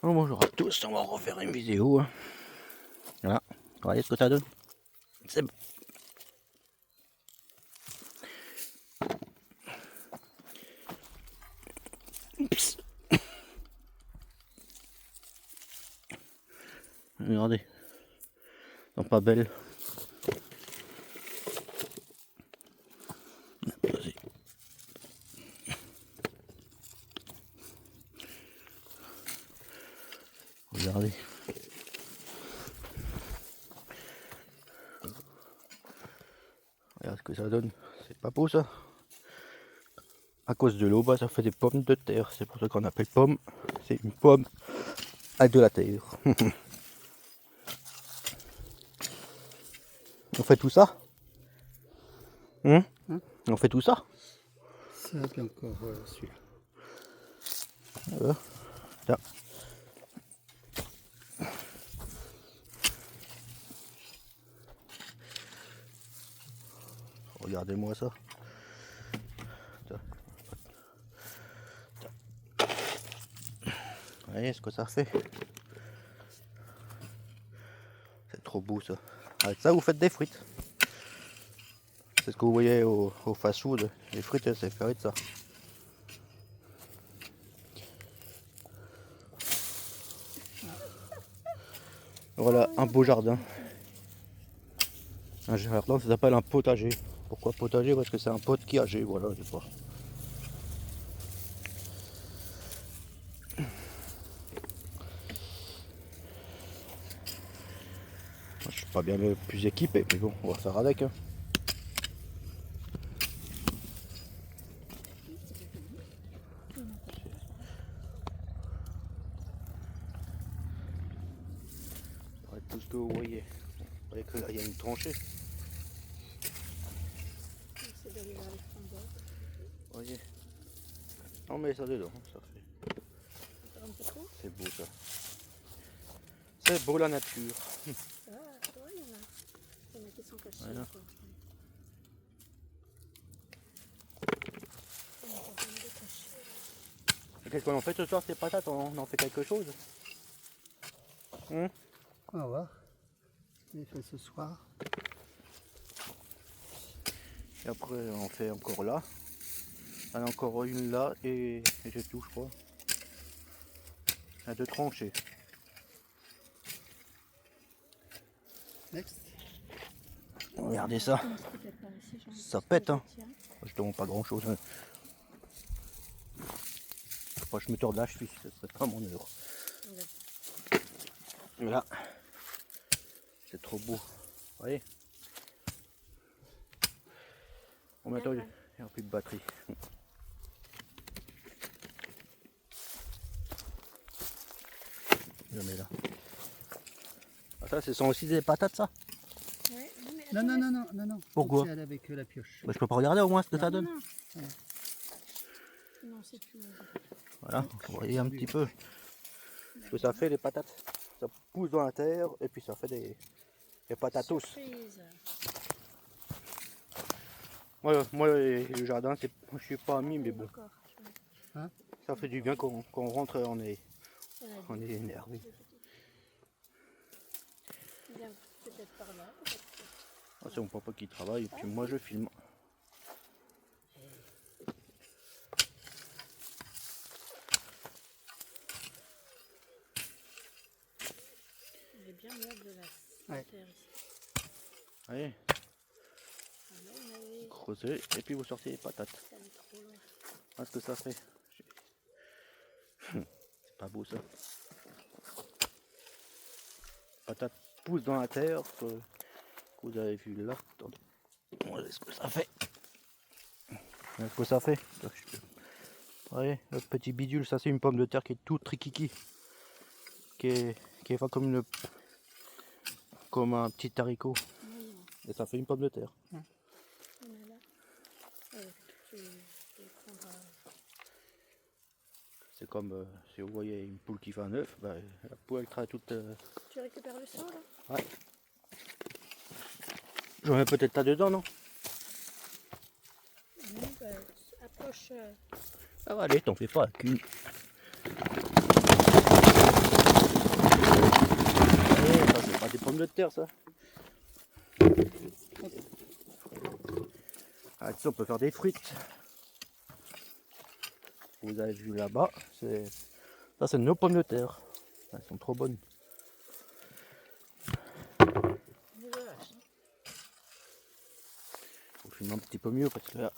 Bonjour à tous, on va refaire une vidéo. Voilà, regardez ce que ça donne. C'est bon. Oups. Regardez, elles sont pas belles. Vas-y. Regardez. Regarde ce que ça donne. C'est pas beau ça. À cause de l'eau, bah, ça fait des pommes de terre. C'est pour ça qu'on appelle pomme. C'est une pomme avec de la terre. On fait tout ça, hein? On fait tout ça. Ça, puis encore celui-là. Tiens. Regardez-moi ça. Tiens. Vous voyez ce que ça fait? C'est trop beau ça. Avec ça, vous faites des frites. C'est ce que vous voyez au fast-food. Les frites, c'est fait avec ça. Voilà, un beau jardin. Un jardin, ça s'appelle un potager. Pourquoi potager? Parce que c'est un pot qui est âgé, voilà, je sais pas. Je suis pas bien le plus équipé, mais bon, on va faire avec. Hein. Ouais, tout ce que vous voyez. Vous voyez que là, il y a une tranchée. Vous voyez? Non mais ça dedans, ça fait. C'est beau ça. C'est beau la nature. Il y en a qui sont cachés. Voilà. Et qu'est-ce qu'on en fait ce soir, ces patates? On en fait quelque chose? On va voir. J'ai fait ce soir. Et après on fait encore là. Il y en a encore une là et c'est tout je crois. Il y a deux tranchées. Next. Regardez ça. Ça pète hein. Je te montre pas grand chose. Hein. Moi je me tords de la cheville, c'est pas mon heure. Voilà. C'est trop beau. Vous voyez? Bon bientôt il n'y a plus de batterie. Je mets là. Ah, ça ce sont aussi des patates ça? Ouais, Non, non, non, non, non, non. Pourquoi? C'est avec la pioche. Bah, je peux pas regarder au moins ce que ça donne. Non, c'est tout. Voilà, vous voyez un petit peu ce que ça fait les patates. Ça pousse dans la terre et puis ça fait des patatos. Surprise. Moi le jardin, je suis pas ami mais bon. Encore. Ça fait du bien quand on rentre, on est énervé. Bien, peut-être par là. Ah, c'est mon papa qui travaille et puis moi je filme. Il est bien mûr de la terre ici. Allez, creusez et puis vous sortez les patates. Ça allait trop loin. Voilà ce que ça fait. C'est pas beau ça. Patates poussent dans la terre que vous avez vu là. Attendez. Voilà ce que ça fait. Voilà ce que ça fait. Vous voyez, le petit bidule, ça c'est une pomme de terre qui est toute trikiki. Qui est fait comme un petit haricot. Et ça fait une pomme de terre. C'est comme si vous voyez une poule qui fait un œuf, bah, la poule elle travaille toute. Tu récupères le sang là? Ouais. J'en mets peut-être là-dedans, non? Non, bah, approche. Ça va aller, t'en fais pas, cul. pommes de terre, ça. Ah, ça, on peut faire des frites. Vous avez vu là-bas, ça c'est nos pommes de terre. Elles sont trop bonnes. Faut filmer un petit peu mieux parce que là,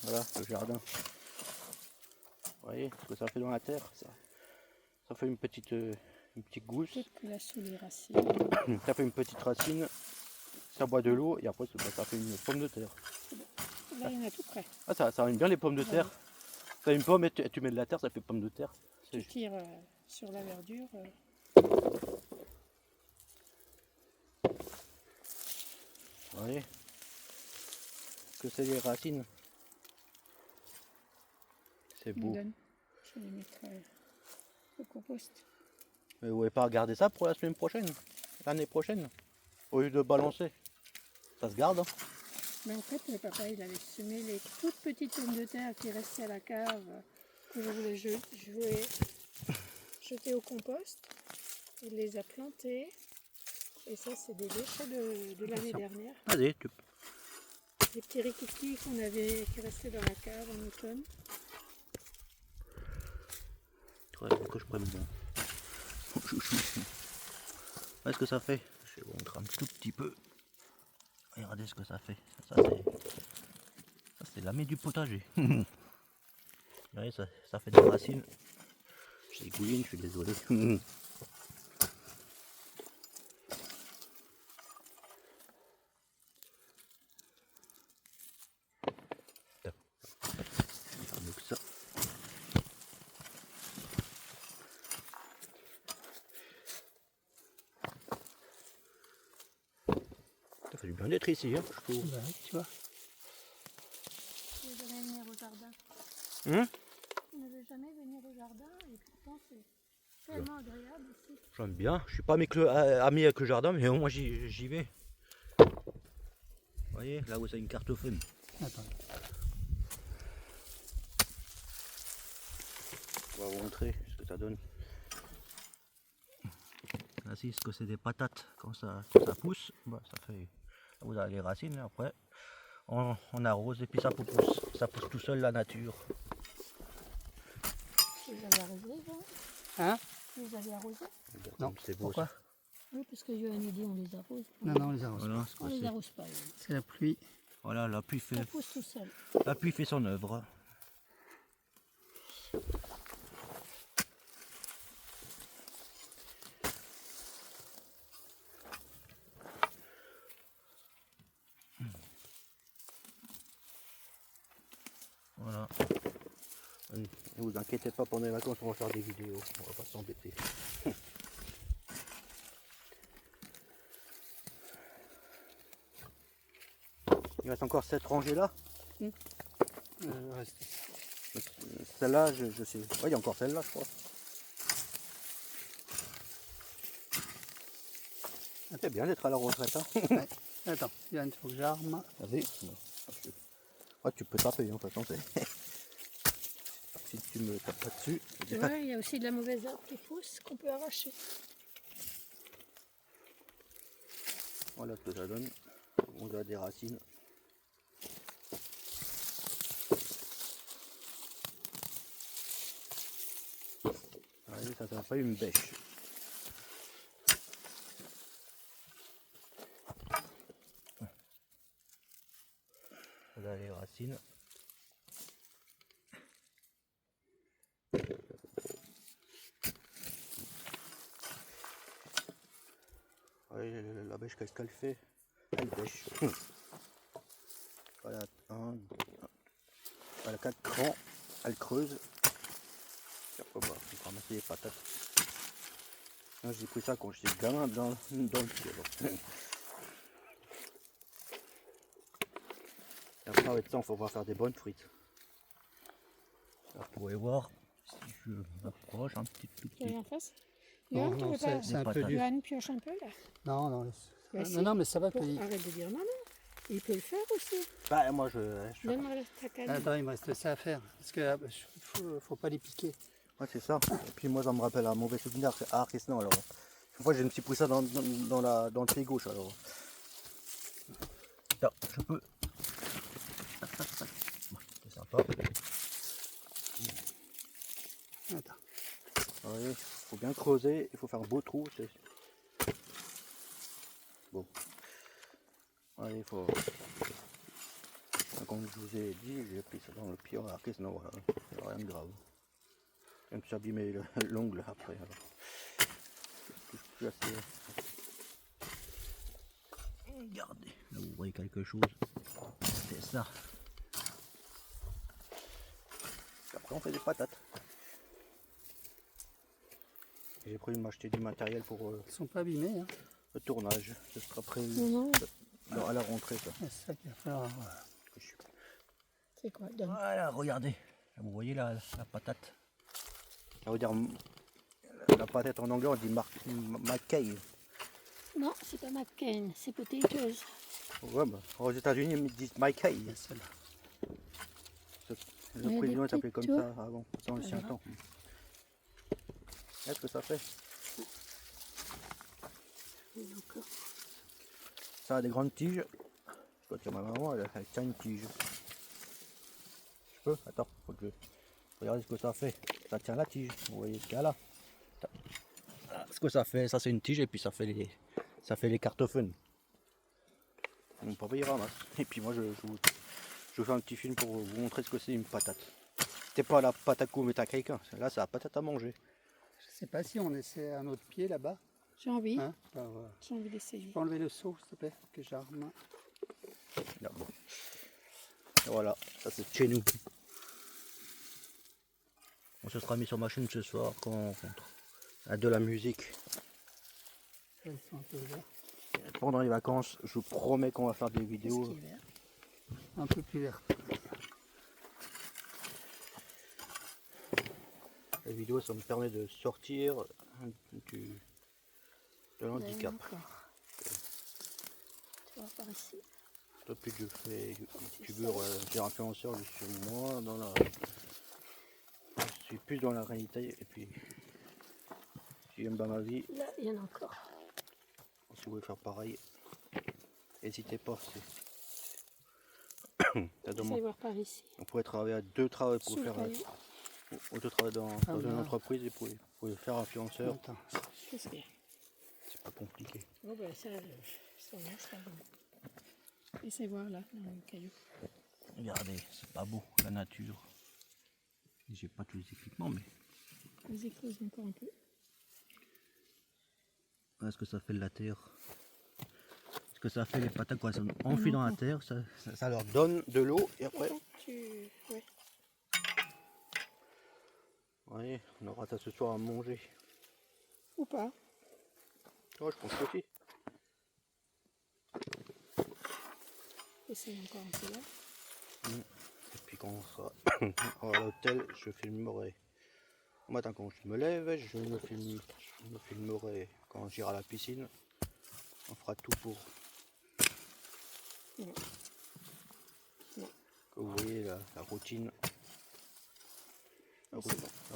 voilà le jardin. Vous voyez ce que ça fait dans la terre, ça fait une petite gousse. Peut-être que là, sous les racines. Ça fait une petite racine, ça boit de l'eau et après ça fait une pomme de terre. Là, il y en a tout près. Ah, ça aime bien les pommes de terre. Ça une pomme et tu mets de la terre, ça fait pomme de terre. Tu tires sur la verdure. Vous voyez que c'est les racines. C'est Tu me beau. donnes. Je vais les mettre au compost. Mais vous pouvez pas regarder ça pour la semaine prochaine, l'année prochaine, au lieu de balancer. Ça se garde. Hein. Mais en fait, le papa, il avait semé les toutes petites pommes de terre qui restaient à la cave, que je voulais jeter au compost. Il les a plantées. Et ça, c'est des déchets de l'année dernière. Vas-y, Des petits rikiki qui restaient dans la cave en automne. ouais, que je prenne mon chouchou. Qu'est-ce que ça fait? Je vais vous montrer un tout petit peu. Regardez ce que ça fait. Ça c'est l'ami du potager. Vous voyez, ça fait des racines. J'ai égouline, je suis désolé. Mieux que ça. Ça fait du bien d'être ici, hein, je trouve. Ouais, tu vois. Je ne vais jamais venir au jardin. Hum, Je ne vais jamais venir au jardin et pourtant c'est tellement agréable ici. J'aime bien. Je suis pas ami avec le jardin, mais au moins j'y vais. Vous voyez, là où c'est une carte fun. Attends. On va vous montrer ce que ça donne. Là, c'est ce que c'est des patates. Quand ça pousse, bah, ça fait. Vous avez les racines, et après on arrose et puis ça pousse. Ça pousse tout seul la nature. Vous les avez arrosés, vous? Hein? Vous les avez arrosés? Non. C'est beau. Pourquoi? Ça. Oui, parce que Johan dit on les arrose. Non, non, on les arrose. Voilà, On les arrose pas. Johan. C'est la pluie. voilà, la pluie Ça pousse tout seul. fait son œuvre. Voilà. Ne vous inquiétez pas, pendant les vacances, on va faire des vidéos. On va pas s'embêter. Il reste encore cette rangée là. Reste. Celle-là, je sais. Ouais, il y a encore celle-là, je crois. C'est bien d'être à la retraite. Hein. Ouais. Attends, Yann, il faut que j'arme. Vas-y. Ouais, tu peux taper, hein, de toute façon. Si tu me tapes pas dessus. Tu vois, il y a aussi de la mauvaise herbe qui pousse qu'on peut arracher. Voilà ce que ça donne. On a des racines. Allez, ça n'a pas une bêche. Voilà les racines. Ouais, la bêche, qu'est-ce qu'elle fait? Elle bêche. Voilà, voilà 4 crans, elle creuse. Et après, bah, on va ramasser les patates. Moi, j'ai pris ça quand j'étais gamin dans le pied. Et après, avec ça, on va faire des bonnes frites. Là, vous pouvez voir, si je m'approche un tout Tu petit. as en face? Non, Johan, tu non, veux pas? c'est un peu patates. dur. Johan pioche un peu là. Non, non, laisse. Bah, si. Non, non, mais ça va. Arrête de dire non, non. Il peut le faire aussi. Bah, moi, je Donne-moi ta canne. Attends, il me reste ça à faire. Parce que faut pas les piquer. Ouais, c'est ça. Et puis moi, ça me rappelle un mauvais souvenir, c'est Arc-et-Snow. Alors, une fois, j'ai un petit pris ça dans le pied gauche. Alors, là, je peux. C'est sympa. Attends. Il faut bien creuser, il faut faire un beau trou. Bon. Allez, il faut. Comme je vous ai dit, j'ai pris ça dans le pied à Arc-et-Snow. Voilà. C'est rien de grave. Je me suis abîmé l'ongle après. Alors. Je touche plus assez. Regardez, là vous voyez quelque chose. C'est ça. Après on fait des patates. J'ai prévu de m'acheter du matériel pour Ils sont pas abîmés. Hein. le tournage. Ce sera prévu Non, à la rentrée ça. C'est ça qu'il va falloir. c'est quoi? Donne. Voilà, regardez. Vous voyez la patate. Ça veut dire la patate en anglais on dit McCain. Non, c'est pas McCain, c'est potatoes. Ouais, bah, aux États-Unis ils disent McCain. Il y a celle-là. Le Il y a président des s'appelait comme petites ça avant, dans l'ancien Voilà. temps. Est-ce que ça fait? Il y en a encore. Ça a des grandes tiges. Quand tu ma maman, elle tient une tige. Je peux? Attends, faut que je... Regardez ce que ça fait. Ça tient la tige. Vous voyez ce qu'il y a là? Voilà ce que ça fait, ça c'est une tige et puis ça fait les cartophones. Mon papa il ramasse. Et puis moi je fais un petit film pour vous montrer ce que c'est une patate. C'était pas la patate qu'on met à quelqu'un. Là c'est la patate à manger. Je sais pas si on essaie un autre pied là-bas. J'ai envie, Hein? Bah, voilà. j'ai envie d'essayer. Tu peux enlever le seau, s'il te plaît, que j'arme. Là, bon. Et voilà, ça c'est chez nous. On se sera mis sur ma chaîne ce soir quand on rencontre. De la musique. Ils sont un peu verts. Pendant les vacances, je vous promets qu'on va faire des Qu'est-ce vidéos. qui est vert? Un peu plus vert. La vidéo, ça me permet de sortir de Il y en a l'handicap. encore. Tu vois par ici. Depuis que je fais youtubeur, j'ai influenceur, je suis moins dans la... Je suis plus dans la réalité et puis si j'aime pas ma vie, Là, il y en a encore. si vous voulez faire pareil, n'hésitez pas. Ça demande- Essaye voir par ici. On pourrait travailler à deux travaux pour Sous le faire... caillou. On peut travailler dans une voilà. entreprise et vous pouvez faire influenceur. Attends. Qu'est-ce qu'il y a? C'est pas compliqué. Oh ben ça, c'est pas bon. Essaye voir là, dans le caillou. Regardez, c'est pas beau, la nature. J'ai pas tous les équipements, mais... Vous écrasez encore un peu. Voilà ce que ça fait de la terre. Ce que ça fait les patates quand elles sont enfuies dans la terre, ça leur donne de l'eau et après... Ouais. Oui, on aura ça ce soir à manger. Ou pas. Oh, je pense que si. Essaye encore un peu là. Et puis quand on sera à l'hôtel, je filmerai. Au matin quand je me lève, je me filmerai quand j'irai à la piscine. On fera tout pour Non. Non. que vous voyez la routine. La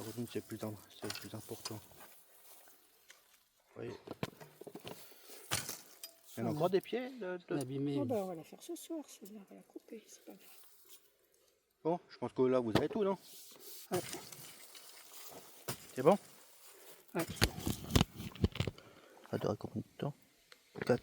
routine c'est plus important. Vous voyez. Il y en a encore des pieds Abîmé. Oh ben on va la faire ce soir, celle-là, on va la couper, c'est pas grave. Bon, je pense que là vous avez tout, non? Ouais. C'est bon? Ouais. Ça dure combien de temps? 4.